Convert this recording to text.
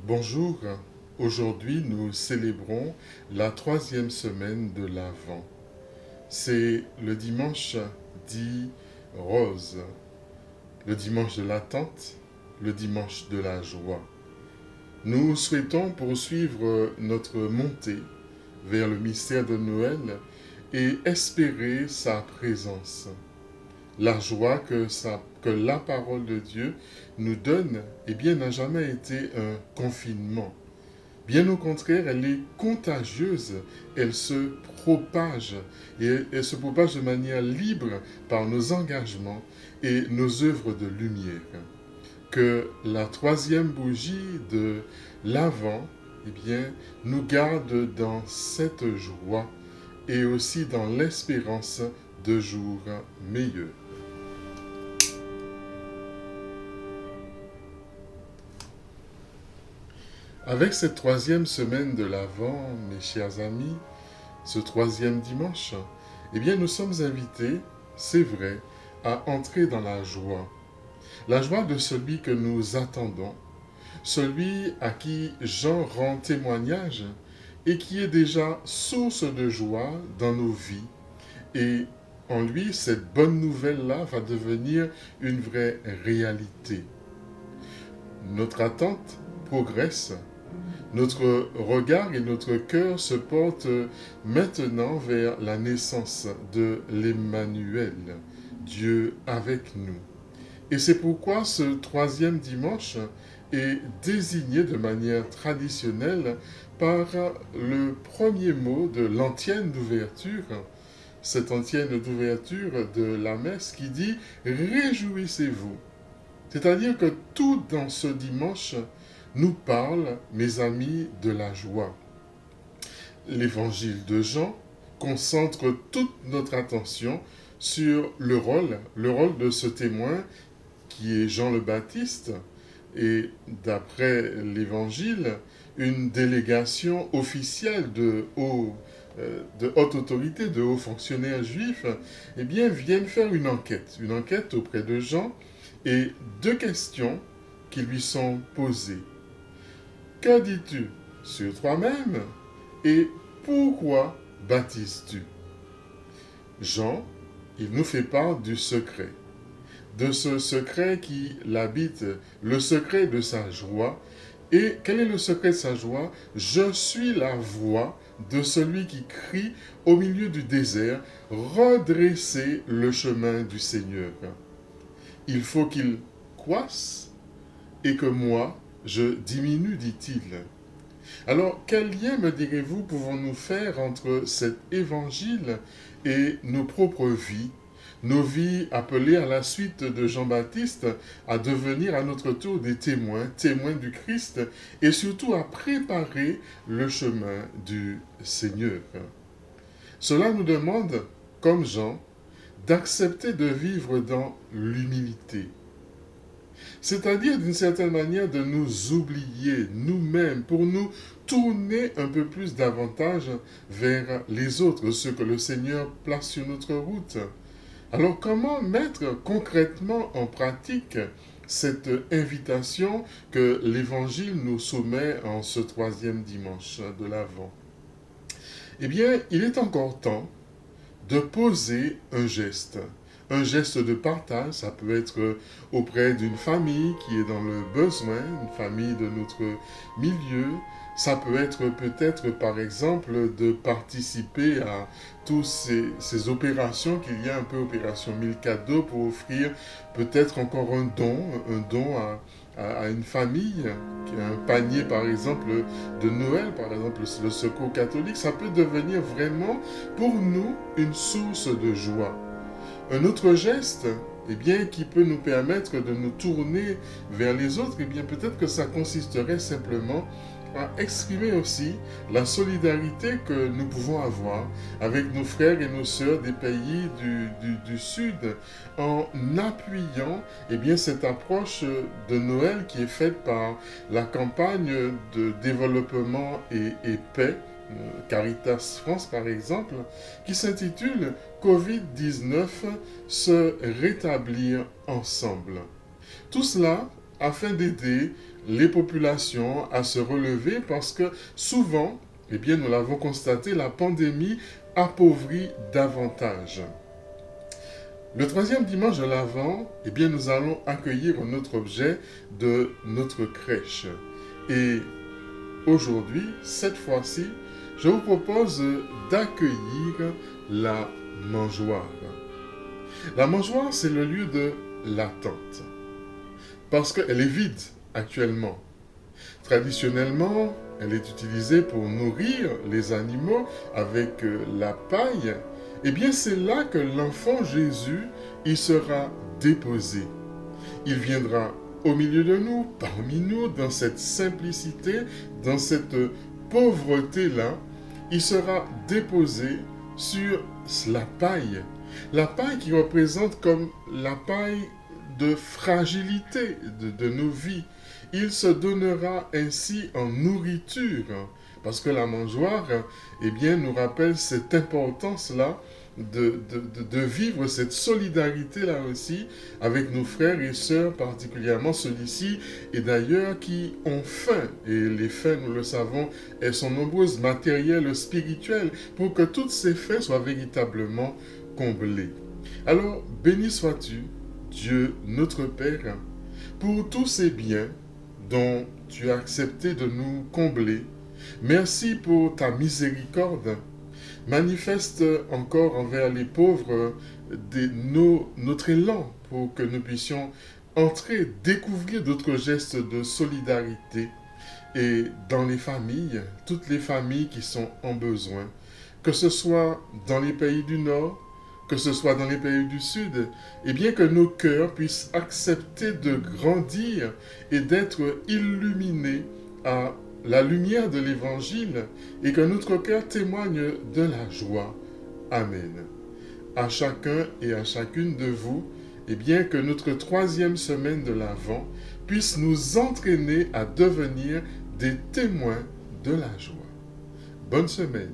Bonjour, aujourd'hui nous célébrons la troisième semaine de l'Avent. C'est le dimanche dit rose, le dimanche de l'attente, le dimanche de la joie. Nous souhaitons poursuivre notre montée vers le mystère de Noël et espérer sa présence. La joie que la parole de Dieu nous donne, eh bien, n'a jamais été un confinement. Bien au contraire, elle est contagieuse, elle se propage et elle se propage de manière libre par nos engagements et nos œuvres de lumière. Que la troisième bougie de l'Avent, eh bien, nous garde dans cette joie et aussi dans l'espérance de jours meilleurs. Avec cette troisième semaine de l'Avent, mes chers amis, ce troisième dimanche, eh bien nous sommes invités, c'est vrai, à entrer dans la joie. La joie de celui que nous attendons, celui à qui Jean rend témoignage et qui est déjà source de joie dans nos vies. Et en lui, cette bonne nouvelle-là va devenir une vraie réalité. Notre attente progresse. Notre regard et notre cœur se portent maintenant vers la naissance de l'Emmanuel, Dieu avec nous. Et c'est pourquoi ce troisième dimanche est désigné de manière traditionnelle par le premier mot de l'antienne d'ouverture, cette antienne d'ouverture de la messe qui dit « Réjouissez-vous ». C'est-à-dire que tout dans ce dimanche nous parle, mes amis, de la joie. L'évangile de Jean concentre toute notre attention sur le rôle de ce témoin qui est Jean le Baptiste, et d'après l'évangile, une délégation officielle de haute autorité, de hauts fonctionnaires juifs, eh bien, viennent faire une enquête auprès de Jean, et deux questions qui lui sont posées. Que dis-tu sur toi-même et pourquoi baptises-tu? Jean, il nous fait part du secret, de ce secret qui l'habite, le secret de sa joie. Et quel est le secret de sa joie? Je suis la voix de celui qui crie au milieu du désert, redressez le chemin du Seigneur. Il faut qu'il croisse et que moi, je diminue, dit-il. Alors, quel lien, me direz-vous, pouvons-nous faire entre cet évangile et nos propres vies, nos vies appelées à la suite de Jean-Baptiste à devenir à notre tour des témoins, témoins du Christ, et surtout à préparer le chemin du Seigneur? Cela nous demande, comme Jean, d'accepter de vivre dans l'humilité. C'est-à-dire, d'une certaine manière, de nous oublier nous-mêmes pour nous tourner un peu plus davantage vers les autres, ceux que le Seigneur place sur notre route. Alors, comment mettre concrètement en pratique cette invitation que l'Évangile nous soumet en ce troisième dimanche de l'Avent? Eh bien, il est encore temps de poser un geste de partage. Ça peut être auprès d'une famille qui est dans le besoin, une famille de notre milieu. Ça peut être peut-être, par exemple, de participer à toutes ces opérations qu'il y a, un peu opération 1000 cadeaux pour offrir peut-être encore un don à une famille, qui a un panier par exemple de Noël, par exemple le Secours catholique. Ça peut devenir vraiment pour nous une source de joie. Un autre geste, eh bien, qui peut nous permettre de nous tourner vers les autres, eh bien, peut-être que ça consisterait simplement à exprimer aussi la solidarité que nous pouvons avoir avec nos frères et nos sœurs des pays du Sud en appuyant eh bien, cette approche de Noël qui est faite par la campagne de développement et paix, Caritas France par exemple, qui s'intitule Covid-19, se rétablir ensemble. Tout cela afin d'aider les populations à se relever parce que souvent, eh bien, nous l'avons constaté, la pandémie appauvrit davantage. Le troisième dimanche de l'Avent, eh bien, nous allons accueillir notre objet de notre crèche. Et aujourd'hui, cette fois-ci, je vous propose d'accueillir la mangeoire. La mangeoire, c'est le lieu de l'attente, parce qu'elle est vide actuellement. Traditionnellement, elle est utilisée pour nourrir les animaux avec la paille. Eh bien, c'est là que l'enfant Jésus y sera déposé. Il viendra au milieu de nous, parmi nous, dans cette simplicité, dans cette pauvreté-là. Il sera déposé sur la paille. La paille qui représente comme la paille de fragilité de nos vies. Il se donnera ainsi en nourriture, parce que la mangeoire, eh bien, nous rappelle cette importance-là de vivre cette solidarité-là aussi avec nos frères et sœurs, particulièrement ceux-ci, et d'ailleurs qui ont faim. Et les faims, nous le savons, elles sont nombreuses, matérielles, spirituelles, pour que toutes ces faims soient véritablement comblées. Alors, béni sois-tu, Dieu notre Père, pour tous ces biens dont tu as accepté de nous combler. Merci pour ta miséricorde. Manifeste encore envers les pauvres notre élan pour que nous puissions entrer, découvrir d'autres gestes de solidarité et dans les familles, toutes les familles qui sont en besoin, que ce soit dans les pays du Nord, que ce soit dans les pays du Sud, et bien que nos cœurs puissent accepter de grandir et d'être illuminés à la lumière de l'Évangile et que notre cœur témoigne de la joie. Amen. À chacun et à chacune de vous, et bien que notre troisième semaine de l'Avent puisse nous entraîner à devenir des témoins de la joie. Bonne semaine.